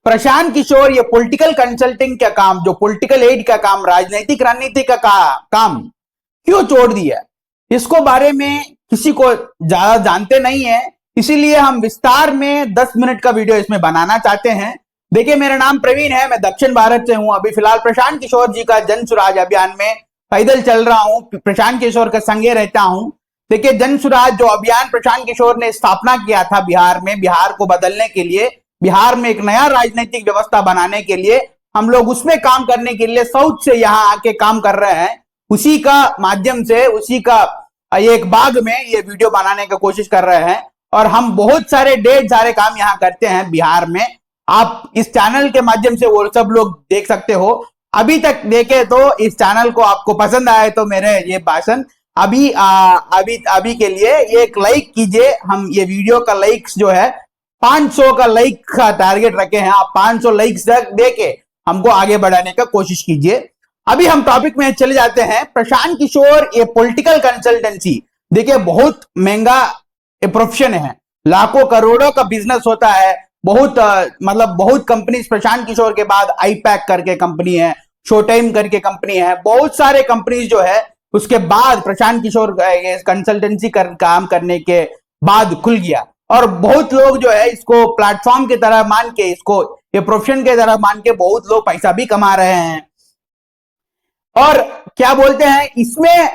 प्रशांत किशोर ये political consulting का काम, जो पॉलिटिकल एड का काम, राजनीतिक रणनीति का काम क्यों छोड़ दिया, इसको बारे में किसी को ज्यादा जानते नहीं है। इसीलिए हम विस्तार में 10 मिनट का वीडियो इसमें बनाना चाहते हैं। देखिए, मेरा नाम प्रवीण है, मैं दक्षिण भारत से हूं। अभी फिलहाल प्रशांत किशोर जी का जन सुराज अभियान में पैदल चल रहा हूं, प्रशांत किशोर के संगे रहता हूं। देखिए, जन सुराज जो अभियान प्रशांत किशोर ने स्थापना किया था बिहार में, बिहार को बदलने के लिए, बिहार में एक नया राजनीतिक व्यवस्था बनाने के लिए, हम लोग उसमें काम करने के लिए साउथ से यहाँ आके काम कर रहे हैं। उसी का माध्यम से, उसी का एक बाग में ये वीडियो बनाने की कोशिश कर रहे हैं। और हम बहुत सारे ढेर सारे काम यहाँ करते हैं बिहार में। आप इस चैनल के माध्यम से वो सब लोग देख सकते हो। अभी तक देखे तो इस चैनल को आपको पसंद आए तो मेरे ये भाषण अभी के लिए एक लाइक कीजिए। हम ये वीडियो का लाइक्स जो है 500 का लाइक का टारगेट रखे हैं। आप 500 लाइक्स तक देके हमको आगे बढ़ाने का कोशिश कीजिए। अभी हम टॉपिक में चले जाते हैं। प्रशांत किशोर ये पॉलिटिकल कंसल्टेंसी, देखिए बहुत महंगा प्रोफेशन है, लाखों करोड़ों का बिजनेस होता है। बहुत बहुत कंपनी प्रशांत किशोर के बाद आईपैक करके कंपनी है, शो टाइम करके कंपनी है, बहुत सारे कंपनीज जो है उसके बाद प्रशांत किशोर कंसल्टेंसी काम करने के बाद खुल गया। और बहुत लोग जो है इसको प्लेटफॉर्म की तरह मान के, इसको ये प्रोफेशन की तरह मान के बहुत लोग पैसा भी कमा रहे हैं। और क्या बोलते हैं, इसमें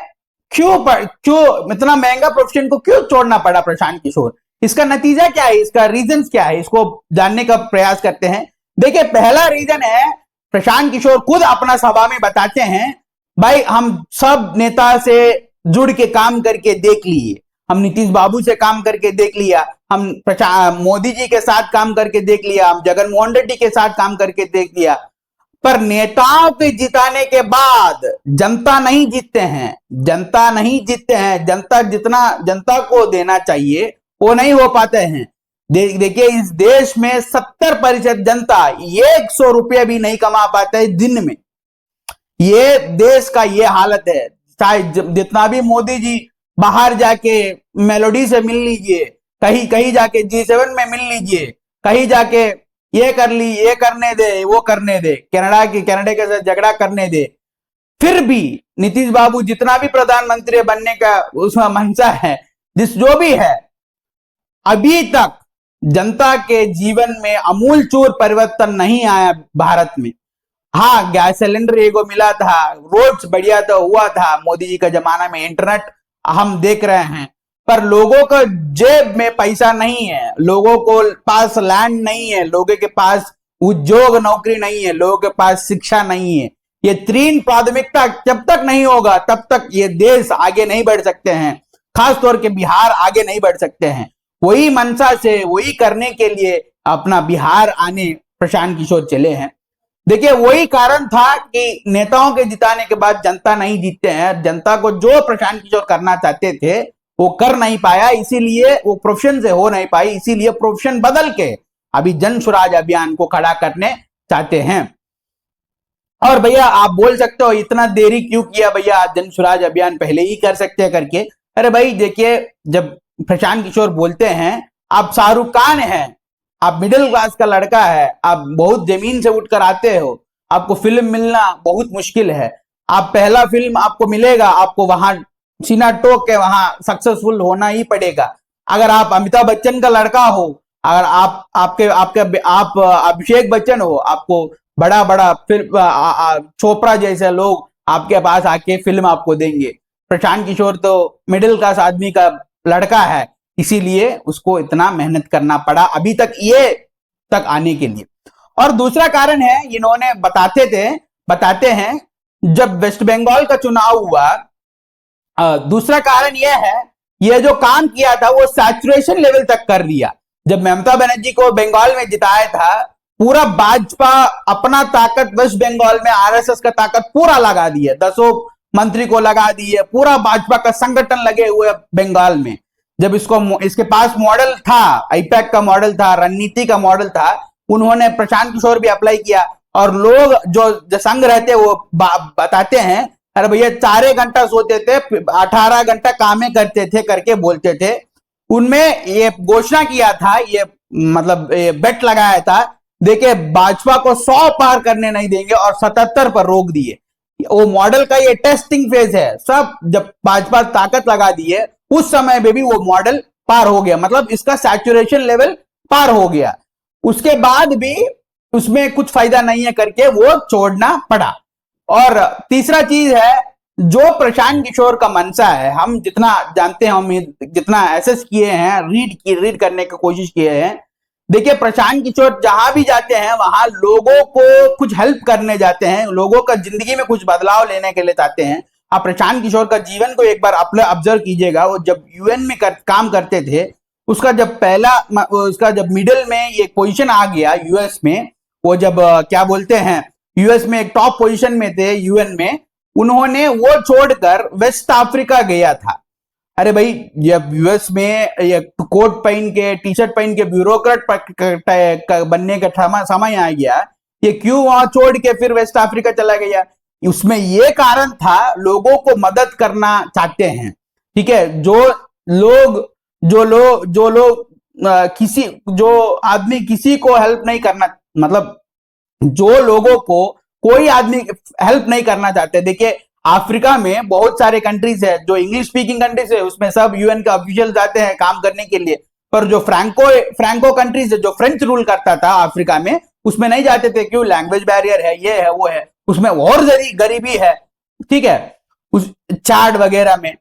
क्यों इतना महंगा प्रोफेशन को क्यों छोड़ना पड़ा प्रशांत किशोर, इसका नतीजा क्या है, इसका रीजन क्या है, इसको जानने का प्रयास करते हैं। देखिए, पहला रीजन है, प्रशांत किशोर खुद अपना सभा में बताते हैं, भाई हम सब नेता से जुड़ के काम करके देख लिए, हम नीतीश बाबू से काम करके देख लिया, हम मोदी जी के साथ काम करके देख लिया, हम जगनमोहन रेड्डी के साथ काम करके देख लिया, पर नेताओं के जिताने के बाद जनता नहीं जीतते हैं, जनता नहीं जीतते हैं। जनता जितना जनता को देना चाहिए वो नहीं हो पाते हैं। देखिए, इस देश में 70% जनता 100 रुपये भी नहीं कमा पाते है दिन में। ये देश का ये हालत है। चाहे जितना भी मोदी जी बाहर जाके मेलोडी से मिल लीजिए, कहीं जाके G7 में मिल लीजिए, कहीं जाके ये कर ली, ये करने दे, वो करने दे, कनाडा के साथ झगड़ा करने दे, फिर भी नीतीश बाबू जितना भी प्रधानमंत्री बनने का उसमें मंशा है, जो भी है, अभी तक जनता के जीवन में अमूलचूर परिवर्तन नहीं आया भारत में। हाँ, गैस सिलेंडर एगो मिला था, रोड्स बढ़िया तो हुआ था मोदी जी का जमाना में, इंटरनेट हम देख रहे हैं, पर लोगों का जेब में पैसा नहीं है, लोगों को पास लैंड नहीं है, लोगों के पास उद्योग नौकरी नहीं है, लोगों के पास शिक्षा नहीं है। ये तीन प्राथमिकता जब तक नहीं होगा तब तक ये देश आगे नहीं बढ़ सकते हैं, खासतौर के बिहार आगे नहीं बढ़ सकते हैं। वही मंशा से, वही करने के लिए अपना बिहार आने प्रशांत किशोर चले हैं। देखिए, वही कारण था कि नेताओं के जिताने के बाद जनता नहीं जीतते हैं। जनता को जो प्रशांत किशोर करना चाहते थे वो कर नहीं पाया, इसीलिए वो प्रोफेशन से हो नहीं पाई, इसीलिए प्रोफेशन बदल के अभी जन स्वराज अभियान को खड़ा करने चाहते हैं। और भैया आप बोल सकते हो इतना देरी क्यों किया भैया, जन स्वराज अभियान पहले ही कर सकते हैं करके। अरे भाई देखिए, जब प्रशांत किशोर बोलते हैं, आप शाहरुख खान हैं, आप मिडिल क्लास का लड़का है, आप बहुत जमीन से उठकर आते हो, आपको फिल्म मिलना बहुत मुश्किल है, आप पहला फिल्म आपको मिलेगा, आपको वहां सीना ठोक के वहां सक्सेसफुल होना ही पड़ेगा। अगर आप अमिताभ बच्चन का लड़का हो, अगर आप अभिषेक बच्चन हो, आपको बड़ा फिर चोपड़ा जैसे लोग आपके पास आके फिल्म आपको देंगे। प्रशांत किशोर तो मिडिल क्लास आदमी का लड़का है, इसीलिए उसको इतना मेहनत करना पड़ा अभी तक ये तक आने के लिए। और दूसरा कारण है, इन्होंने बताते हैं जब वेस्ट बंगाल का चुनाव हुआ, दूसरा कारण यह है, ये जो काम किया था वो सैचुरेशन लेवल तक कर दिया। जब ममता बनर्जी को बंगाल में जिताया था, पूरा भाजपा अपना ताकत वेस्ट बंगाल में आरएसएस का ताकत पूरा लगा दिया, 10 मंत्री को लगा दिए, पूरा भाजपा का संगठन लगे हुए बंगाल में। जब इसके पास मॉडल था, आईपैक का मॉडल था, रणनीति का मॉडल था, उन्होंने प्रशांत किशोर भी अप्लाई किया। और लोग जो संग रहते वो बताते हैं, अरे भैया 4 घंटा सोते थे, 18 घंटा कामें करते थे करके बोलते थे। उनमें ये घोषणा किया था, ये बेट लगाया था देखिए भाजपा को 100 पार करने नहीं देंगे और 77 पर रोक दिए। वो मॉडल का ये टेस्टिंग फेज है। सब जब भाजपा ताकत लगा दी है उस समय में भी वो मॉडल पार हो गया, मतलब इसका सैचुरेशन लेवल पार हो गया। उसके बाद भी उसमें कुछ फायदा नहीं है करके वो छोड़ना पड़ा। और तीसरा चीज है, जो प्रशांत किशोर का मंशा है, हम जितना जानते हैं, हम जितना एसेस किए हैं, रीड करने की कोशिश किए हैं, देखिए प्रशांत किशोर जहां भी जाते हैं वहां लोगों को कुछ हेल्प करने जाते हैं, लोगों का जिंदगी में कुछ बदलाव लेने के लिए चाहते हैं। आप प्रशांत किशोर का जीवन को एक बार ऑब्जर्व कीजिएगा। वो जब यूएन में काम करते थे, उसका जब मिडिल में ये पोजीशन आ गया यूएस में, वो जब क्या बोलते हैं यूएस में एक टॉप पोजीशन में थे यूएन में, उन्होंने वो छोड़कर वेस्ट अफ्रीका गया था। अरे भाई, जब यूएस में ये कोट पहन के, टी शर्ट पहन के ब्यूरोक्रेट बनने का समय आ गया, ये क्यों वहां छोड़ के फिर वेस्ट अफ्रीका चला गया? उसमें ये कारण था, लोगों को मदद करना चाहते हैं। ठीक है, जो आदमी किसी को हेल्प नहीं करना, मतलब जो लोगों को कोई आदमी हेल्प नहीं करना चाहते। देखिए अफ्रीका में बहुत सारे कंट्रीज है, जो इंग्लिश स्पीकिंग कंट्रीज है उसमें सब यूएन का ऑफिशियल जाते हैं काम करने के लिए, पर जो फ्रैंको कंट्रीज है, जो फ्रेंच रूल करता था अफ्रीका में, उसमें नहीं जाते थे। क्यों? लैंग्वेज बैरियर है, ये है, वो है, उसमें और गरीबी है। ठीक है, उस चार्ट वगैरह में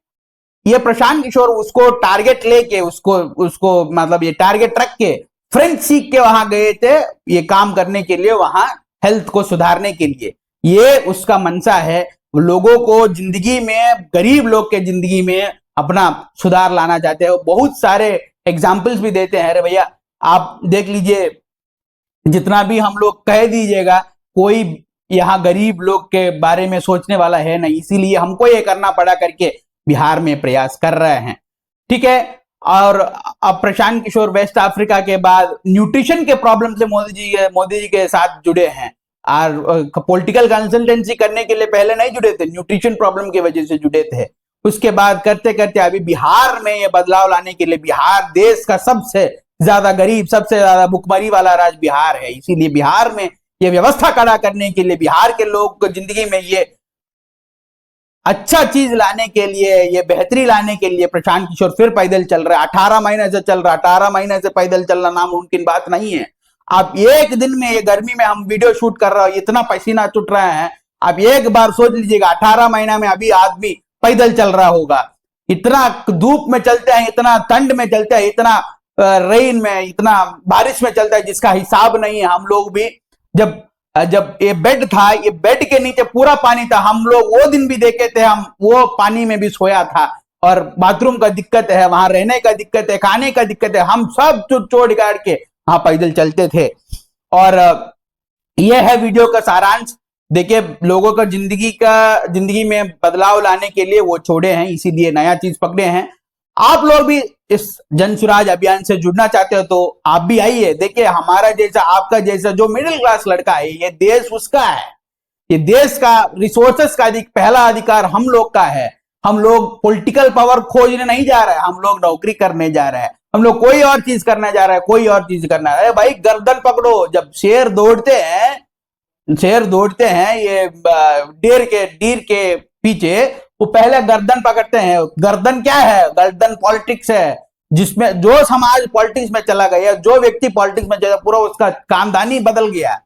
ये प्रशांत किशोर उसको टारगेट लेके, उसको मतलब ये टारगेट रख के फ्रेंच सीख के वहां गए थे, ये काम करने के लिए, वहां हेल्थ को सुधारने के लिए। ये उसका मंशा है, लोगों को जिंदगी में, गरीब लोग के जिंदगी में अपना सुधार लाना चाहते हैं। बहुत सारे एग्जाम्पल्स भी देते हैं। अरे भैया आप देख लीजिए, जितना भी हम लोग कह दीजिएगा, कोई यहाँ गरीब लोग के बारे में सोचने वाला है नहीं, इसीलिए हमको ये करना पड़ा करके बिहार में प्रयास कर रहे हैं। ठीक है, और अब प्रशांत किशोर वेस्ट अफ्रीका के बाद न्यूट्रिशन के प्रॉब्लम से मोदी जी के साथ जुड़े हैं, और पॉलिटिकल कंसल्टेंसी करने के लिए पहले नहीं जुड़े थे, न्यूट्रिशन प्रॉब्लम की वजह से जुड़े थे। उसके बाद करते करते अभी बिहार में ये बदलाव लाने के लिए, बिहार देश का सबसे ज्यादा गरीब, सबसे ज्यादा भुखमरी वाला राज्य बिहार है, इसीलिए बिहार में ये व्यवस्था खड़ा करने के लिए, बिहार के लोग को जिंदगी में ये अच्छा चीज लाने के लिए, ये बेहतरी लाने के लिए प्रशांत किशोर फिर पैदल चल रहा है। 18 महीने से चल रहा है, 18 महीने से पैदल चलना नामुमकिन बात नहीं है। आप एक दिन में, ये गर्मी में हम वीडियो शूट कर रहा हूं, इतना पसीना छूट रहा है, आप एक बार सोच लीजिएगा 18 महीना में अभी आदमी पैदल चल रहा होगा। इतना धूप में चलते हैं, इतना ठंड में चलते हैं, इतना रेन में, इतना बारिश में चलता है जिसका हिसाब नहीं है। हम लोग भी जब ये बेड था, ये बेड के नीचे पूरा पानी था, हम लोग वो दिन भी देखे थे, हम वो पानी में भी सोया था। और बाथरूम का दिक्कत है, वहां रहने का दिक्कत है, खाने का दिक्कत है, हम सब छोड़ गाड़ के वहां पैदल चलते थे। और यह है वीडियो का सारांश। देखिए, लोगों का जिंदगी में बदलाव लाने के लिए वो छोड़े हैं, इसीलिए नया चीज पकड़े हैं। आप लोग भी इस जन स्वराज अभियान से जुड़ना चाहते हो तो आप भी आइए। देखिए, हमारा जैसा, आपका जैसा जो मिडिल क्लास लड़का है, ये देश उसका है, ये देश का रिसोर्सेस का पहला अधिकार हम लोग का है। हम लोग पॉलिटिकल पावर खोजने नहीं जा रहे हैं, हम लोग नौकरी करने जा रहे हैं, हम लोग कोई और चीज करने जा रहे हैं, कोई और चीज करना है। भाई गर्दन पकड़ो, जब शेर दौड़ते हैं ये डीर के पीछे, वो पहले गर्दन पकड़ते हैं। गर्दन क्या है? गर्दन पॉलिटिक्स है, जिसमें जो समाज पॉलिटिक्स में चला गया, जो व्यक्ति पॉलिटिक्स में चला, पूरा उसका खानदानी बदल गया।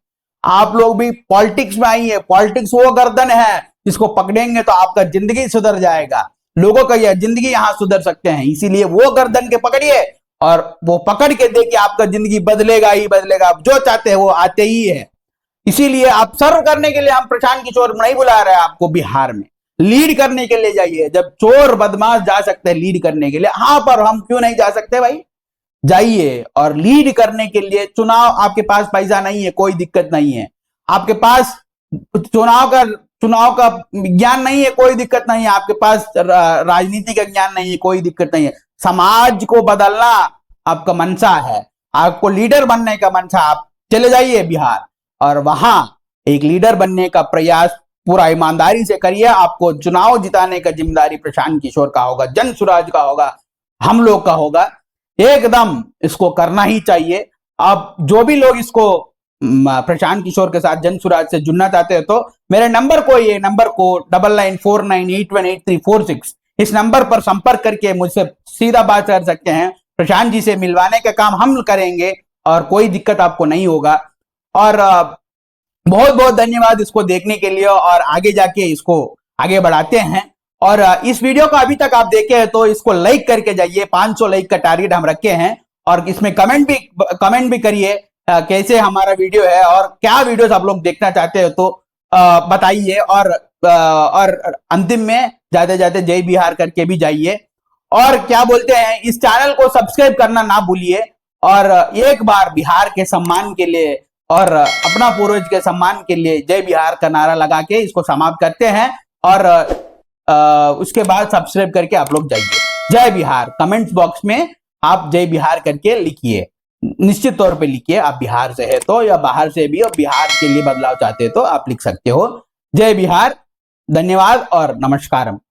आप लोग भी पॉलिटिक्स में आइए। पॉलिटिक्स वो गर्दन है जिसको पकड़ेंगे तो आपका जिंदगी सुधर जाएगा, लोगों का यह जिंदगी यहां सुधर सकते हैं। इसीलिए वो गर्दन के पकड़िए, और वो पकड़ के देखिए, आपका जिंदगी बदलेगा ही बदलेगा। आप जो चाहते हैं वो आते ही है। इसीलिए आप सर्व करने के लिए हम प्रशांत किशोर नहीं बुला रहे हैं आपको, बिहार में लीड करने के लिए जाइए। जब चोर बदमाश जा सकते हैं लीड करने के लिए, हाँ, पर हम क्यों नहीं जा सकते भाई? जाइए। और लीड करने के लिए चुनाव, आपके पास पैसा नहीं है, कोई दिक्कत नहीं है। आपके पास चुनाव का ज्ञान नहीं है, कोई दिक्कत नहीं है। आपके पास राजनीति का ज्ञान नहीं है, कोई दिक्कत नहीं है। समाज को बदलना आपका मंशा है, आपको लीडर बनने का मंशा, आप चले जाइए बिहार, और वहां एक लीडर बनने का प्रयास पूरा ईमानदारी से करिए। आपको चुनाव जिताने का जिम्मेदारी प्रशांत किशोर का होगा, जन स्वराज का होगा, हम लोग का होगा। एकदम इसको करना ही चाहिए। अब जो भी लोग इसको प्रशांत किशोर के साथ जनसुराज से जुड़ना चाहते हो तो मेरे नंबर को 9949818346 इस नंबर पर संपर्क करके मुझसे सीधा बात कर सकते हैं। प्रशांत जी से मिलवाने का काम हम करेंगे और कोई दिक्कत आपको नहीं होगा। और बहुत बहुत धन्यवाद इसको देखने के लिए, और आगे जाके इसको आगे बढ़ाते हैं। और इस वीडियो को अभी तक आप देखे हैं तो इसको लाइक करके जाइए, 500 लाइक का टारगेट हम रखे हैं। और इसमें कमेंट भी करिए कैसे हमारा वीडियो है और क्या वीडियोस आप लोग देखना चाहते हो तो बताइए। और अंतिम में जाते जाते जय बिहार करके भी जाइए। और क्या बोलते हैं, इस चैनल को सब्सक्राइब करना ना भूलिए। और एक बार बिहार के सम्मान के लिए और अपना पूर्वज के सम्मान के लिए जय बिहार का नारा लगा के इसको समाप्त करते हैं। और उसके बाद सब्सक्राइब करके आप लोग जाइए। जय बिहार कमेंट्स बॉक्स में आप जय बिहार करके लिखिए, निश्चित तौर पे लिखिए। आप बिहार से है तो या बाहर से भी, और बिहार के लिए बदलाव चाहते हो तो आप लिख सकते हो। जय बिहार, धन्यवाद और नमस्कारम।